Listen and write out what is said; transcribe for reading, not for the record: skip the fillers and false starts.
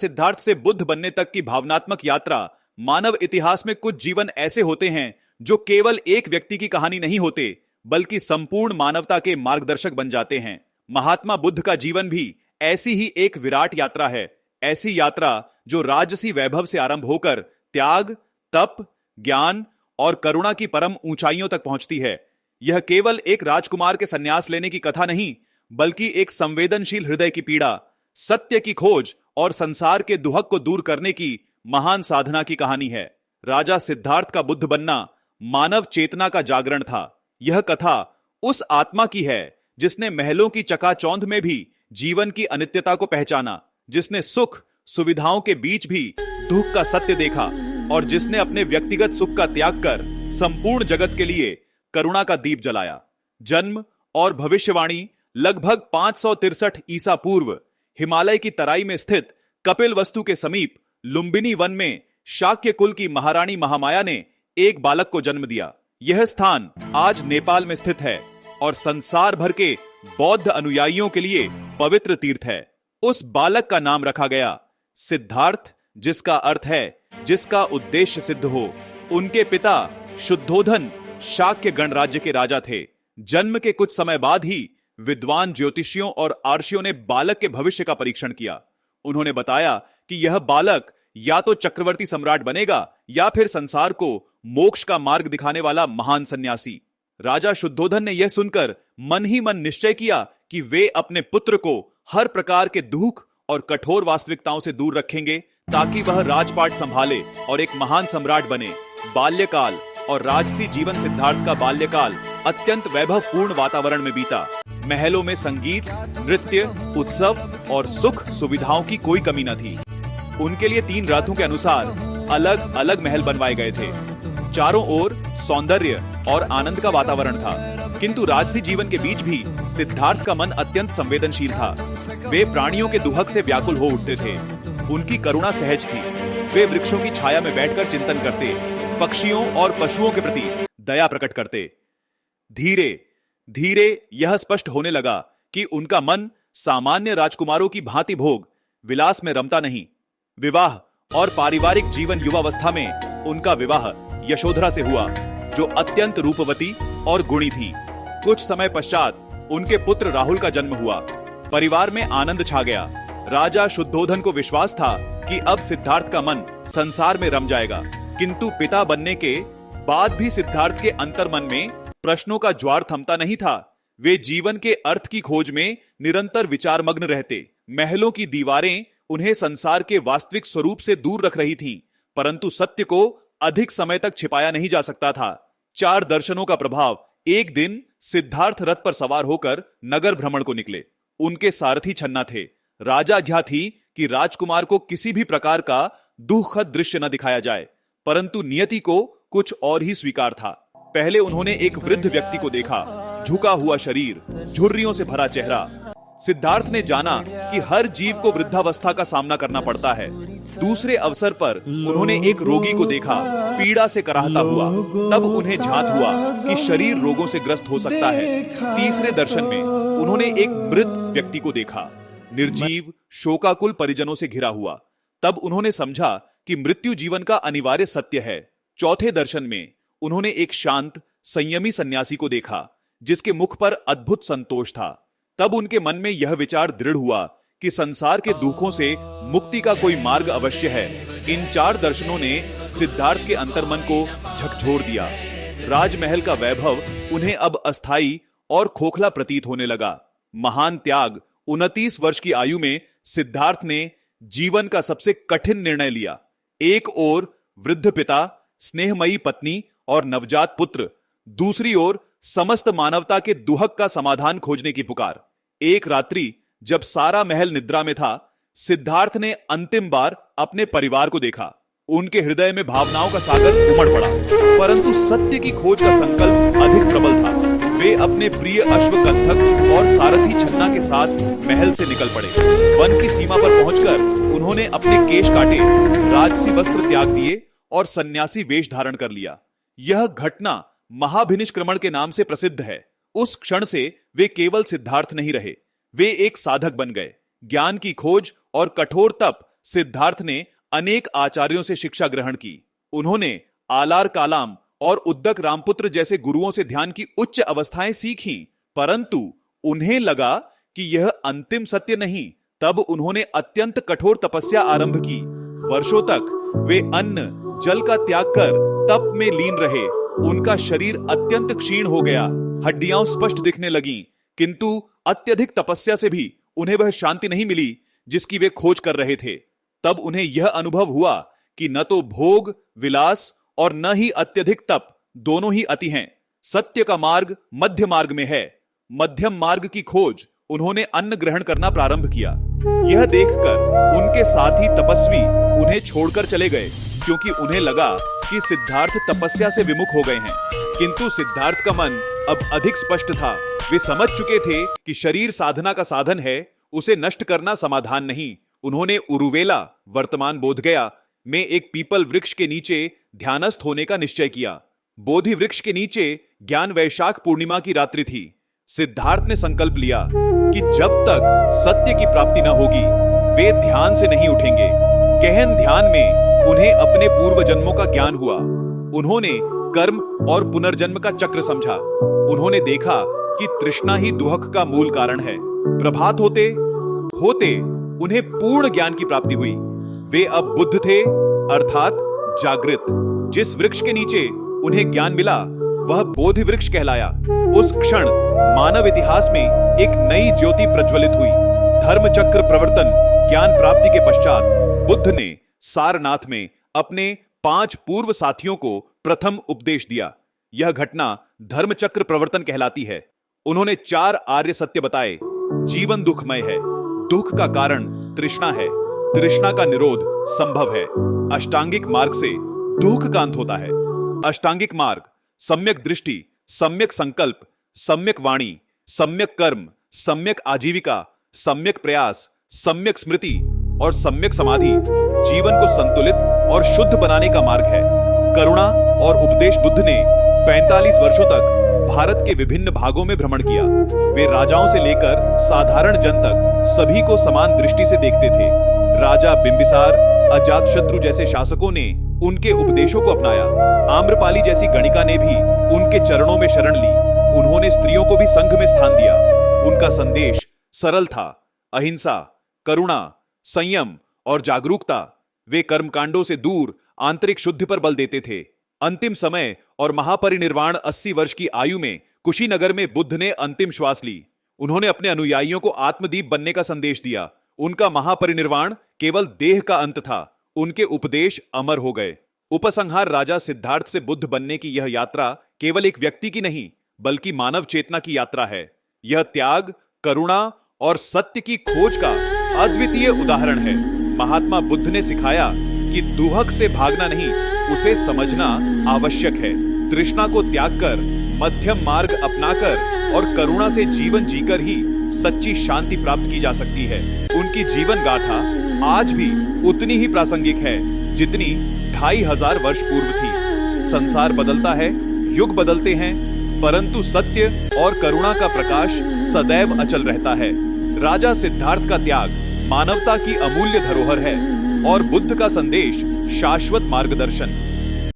सिद्धार्थ से बुद्ध बनने तक की भावनात्मक यात्रा। मानव इतिहास में कुछ जीवन ऐसे होते हैं जो केवल एक व्यक्ति की कहानी नहीं होते, बल्कि संपूर्ण मानवता के मार्गदर्शक बन जाते हैं। महात्मा बुद्ध का जीवन भी ऐसी ही एक विराट यात्रा है। ऐसी यात्रा जो राजसी वैभव से आरंभ होकर त्याग, तप, ज्ञान और करुणा की परम ऊंचाइयों तक पहुंचती है। यह केवल एक राजकुमार के संन्यास लेने की कथा नहीं, बल्कि एक संवेदनशील हृदय की पीड़ा, सत्य की खोज और संसार के दुहक को दूर करने की महान साधना की कहानी है। राजा सिद्धार्थ का बुद्ध बनना मानव चेतना का जागरण था। यह कथा उस आत्मा की है जिसने महलों की चकाचौंध में भी जीवन की अनित्यता को पहचाना, जिसने सुख सुविधाओं के बीच भी दुख का सत्य देखा और जिसने अपने व्यक्तिगत सुख का त्याग कर संपूर्ण जगत के लिए करुणा का दीप जलाया। जन्म और भविष्यवाणी लगभग 563 ईसा पूर्व हिमालय की तराई में स्थित कपिलवस्तु के समीप लुम्बिनी वन में शाक्य कुल की महारानी महामाया ने एक बालक को जन्म दिया। यह स्थान आज नेपाल में स्थित है और संसार भर के बौद्ध अनुयायियों के लिए पवित्र तीर्थ है। उस बालक का नाम रखा गया सिद्धार्थ, जिसका अर्थ है जिसका उद्देश्य सिद्ध हो। उनके पिता शुद्धोधन शाक्य गणराज्य के राजा थे। जन्म के कुछ समय बाद ही विद्वान ज्योतिषियों और आर्षियों ने बालक के भविष्य का परीक्षण किया। उन्होंने बताया कि यह बालक या तो चक्रवर्ती सम्राट बनेगा या फिर संसार को मोक्ष का मार्ग दिखाने वाला महान सन्यासी। राजा शुद्धोधन ने यह सुनकर मन ही मन निश्चय किया कि वे अपने पुत्र को हर प्रकार के दुख और कठोर वास्तविकताओं से दूर रखेंगे ताकि वह राजपाट संभाले और एक महान सम्राट बने। बाल्यकाल और राजसी जीवन सिद्धार्थ का बाल्यकाल अत्यंत वैभवपूर्ण वातावरण में बीता। महलों में संगीत, नृत्य, उत्सव और सुख सुविधाओं की कोई कमी न थी। उनके लिए 3 रथों के अनुसार अलग अलग महल बनवाए गए थे। चारों ओर सौंदर्य और आनंद का वातावरण था, किंतु राजसी जीवन के बीच भी सिद्धार्थ का मन अत्यंत संवेदनशील था। वे प्राणियों के दुहक से व्याकुल हो उठते थे। उनकी करुणा सहज थी। वे वृक्षों की छाया में बैठकर चिंतन करते, पक्षियों और पशुओं के प्रति दया प्रकट करते। धीरे धीरे यह स्पष्ट होने लगा कि उनका मन सामान्य राजकुमारों की भांति भोग विलास में रमता नहीं। विवाह और पारिवारिक जीवन युवावस्था में उनका विवाह यशोधरा से हुआ, जो अत्यंत रूपवती और गुणी थी। कुछ समय पश्चात उनके पुत्र राहुल का जन्म हुआ। परिवार में आनंद छा गया। राजा शुद्धोधन को विश्वास था कि अब सिद्धार्थ का मन संसार में रम जाएगा, किंतु पिता बनने के बाद भी सिद्धार्थ के अंतर्मन में प्रश्नों का ज्वार थमता नहीं था। वे जीवन के अर्थ की खोज में निरंतर विचारमग्न रहते। महलों की दीवारें उन्हें संसार के वास्तविक स्वरूप से दूर रख रही थीं, परंतु सत्य को अधिक समय तक छिपाया नहीं जा सकता था। 4 दर्शनों का प्रभाव। एक दिन सिद्धार्थ रथ पर सवार होकर नगर भ्रमण को निकले। उनके सारथी छन्ना थे। राजाज्ञा थी कि राजकुमार को किसी भी प्रकार का दुखद दृश्य न दिखाया जाए, परंतु नियति को कुछ और ही स्वीकार था। पहले उन्होंने एक वृद्ध व्यक्ति को देखा, झुका हुआ शरीर, झुर्रियों से भरा चेहरा। सिद्धार्थ ने जाना कि हर जीव को वृद्धावस्था का सामना करना पड़ता है। दूसरे अवसर पर उन्होंने एक रोगी को देखा, पीड़ा से कराहता हुआ। तब उन्हें झांत हुआ कि शरीर रोगों से ग्रस्त हो सकता है। तीसरे दर्शन में उन्होंने एक वृद्ध व्यक्ति को देखा, निर्जीव, शोकाकुल परिजनों से घिरा हुआ। तब उन्होंने समझा कि मृत्यु जीवन का अनिवार्य सत्य है। चौथे दर्शन में उन्होंने एक शांत, संयमी सन्यासी को देखा, जिसके मुख पर अद्भुत संतोष था। तब उनके मन में यह विचार दृढ़ हुआ कि संसार के दुखों से मुक्ति का कोई मार्ग अवश्य है। इन 4 दर्शनों ने सिद्धार्थ के अंतर्मन को झकझोर दिया। राजमहल का वैभव उन्हें अब अस्थायी और खोखला प्रतीत होने लगा। महान त्याग। 29 वर्ष की आयु में सिद्धार्थ ने जीवन का सबसे कठिन निर्णय लिया। एक ओर वृद्ध पिता, स्नेहमयी पत्नी और नवजात पुत्र, दूसरी ओर समस्त मानवता के दुहक का समाधान खोजने की पुकार। एक रात्रि जब सारा महल निद्रा में था, सिद्धार्थ ने अंतिम बार अपने परिवार को देखा। उनके हृदय में भावनाओं का सागर उमड़ पड़ा, परंतु सत्य की खोज का संकल्प अधिक प्रबल था। वे अपने प्रिय अश्वकंथक और सारथी छन्ना के साथ महल से निकल पड़े। वन की सीमा पर पहुंचकर उन्होंने अपने केश काटे, राजसी वस्त्र त्याग दिए और सन्यासी वेश धारण कर लिया। यह घटना महाभिनिष्क्रमण के नाम से प्रसिद्ध है। उस क्षण से वे केवल सिद्धार्थ नहीं रहे, वे एक साधक बन गए। ज्ञान की खोज और कठोर तप सिद्धार्थ ने अनेक आचार्यों से शिक्षा ग्रहण की। उन्होंने आलार कालाम और उद्दक रामपुत्र जैसे गुरुओं से ध्यान की उच्च अवस्थाएं सीखी, परंतु उन्हें लगा कि यह अंतिम सत्य नहीं। तब उन्होंने अत्यंत कठोर तपस्या आरंभ की। वर्षों तक वे अन्न जल का त्याग कर तप में लीन रहे। उनका शरीर अत्यंत क्षीण हो गया, हड्डियां स्पष्ट दिखने लगीं, किंतु अत्यधिक तपस्या से भी उन्हें वह शांति नहीं मिली जिसकी वे खोज कर रहे थे। तब उन्हें यह अनुभव हुआ कि न तो भोग विलास और न ही अत्यधिक तप, दोनों ही अति हैं। सत्य का मार्ग मध्य मार्ग में है। मध्यम मार्ग की खोज उन्होंने अन्न ग्रहण करना प्रारंभ किया। यह देखकर उनके साथी तपस्वी उन्हें छोड़कर चले गए, क्योंकि उन्हें लगा कि सिद्धार्थ तपस्या से विमुख हो गए हैं। किंतु सिद्धार्थ का मन अब अधिक स्पष्ट था। वे समझ चुके थे कि शरीर साधना का साधन है, उसे नष्ट करना समाधान नहीं। उन्होंने उरुवेला वर्तमान बोधगया में एक पीपल वृक्ष के नीचे ध्यानस्थ होने का निश्चय किया। बोधि वृक्ष के नीचे ज्ञान वैशाख पूर्णिमा की रात्रि थी। सिद्धार्थ ने संकल्प लिया कि जब तक सत्य की प्राप्ति न होगी वे ध्यान से नहीं उठेंगे। गहन ध्यान में उन्हें अपने पूर्व जन्मों का ज्ञान हुआ। उन्होंने कर्म और पुनर्जन्म का चक्र समझा। उन्होंने देखा कि तृष्णा ही दुहक का मूल कारण है। प्रभात होते होते उन्हें पूर्ण ज्ञान की प्राप्ति हुई। वे अब बुद्ध थे, अर्थात जागृत। जिस वृक्ष के नीचे उन्हें ज्ञान मिला वह बोधि वृक्ष कहलाया। उस क्षण मानव इतिहास में एक नई ज्योति प्रज्वलित हुई। धर्म चक्र प्रवर्तन ज्ञान प्राप्ति के पश्चात बुद्ध ने सारनाथ में अपने 5 पूर्व साथियों को प्रथम उपदेश दिया। यह घटना धर्म चक्र प्रवर्तन कहलाती है। उन्होंने 4 आर्य सत्य बताए। जीवन दुखमय है, दुख का कारण तृष्णा है, तृष्णा का निरोध संभव है। अष्टांगिक मार्ग से दुख का अंत होता है। अष्टांगिक मार्ग सम्यक दृष्टि, सम्यक संकल्प, सम्यक वाणी, सम्यक कर्म, सम्यक आजीविका, सम्यक प्रयास, सम्यक स्मृति और सम्यक समाधि जीवन को संतुलित और शुद्ध बनाने का मार्ग है। करुणा और उपदेश बुद्ध ने 45 वर्षों तक भारत के विभिन्न भागों में भ्रमण किया। वे राजाओं से लेकर साधारण जन तक सभी को समान दृष्टि से देखते थे। राजा बिंबिसार, अजातशत्रु जैसे शासकों ने उनके उपदेशों को अपनाया। आम्रपाली जैसी गणिका ने भी उनके चरणों में शरण ली। उन्होंने स्त्रियों को भी संघ में स्थान दिया। उनका संदेश सरल था, अहिंसा, करुणा, संयम और जागरूकता। वे कर्मकांडों से दूर आंतरिक शुद्धि पर बल देते थे। अंतिम समय और महापरिनिर्वाण 80 वर्ष की आयु में कुशीनगर में बुद्ध ने अंतिम श्वास ली। उन्होंने अपने अनुयायियों को आत्मदीप बनने का संदेश दिया। उनका महापरिनिर्वाण केवल देह का अंत था। उनके उपदेश अमर हो गए। उपसंहार राजा सिद्धार्थ से बुद्ध बनने की यह यात्रा केवल एक व्यक्ति की नहीं, बल्कि मानव चेतना की यात्रा है। यह त्याग, करुणा और सत्य की खोज का अद्वितीय उदाहरण है। महात्मा बुद्ध ने सिखाया कि दुहक से भागना नहीं, उसे समझना आवश्यक है। तृष्णा को त्याग कर, मध्यम मार्ग अपनाकर और करुणा से जीवन जीकर ही सच्ची शांति प्राप्त की जा सकती है। उनकी जीवन गाथा आज भी उतनी ही प्रासंगिक है जितनी 2500 वर्ष पूर्व थी। संसार बदलता है, युग बदलते हैं, परंतु सत्य और करुणा का प्रकाश सदैव अचल रहता है। राजा सिद्धार्थ का त्याग मानवता की अमूल्य धरोहर है और बुद्ध का संदेश शाश्वत मार्गदर्शन।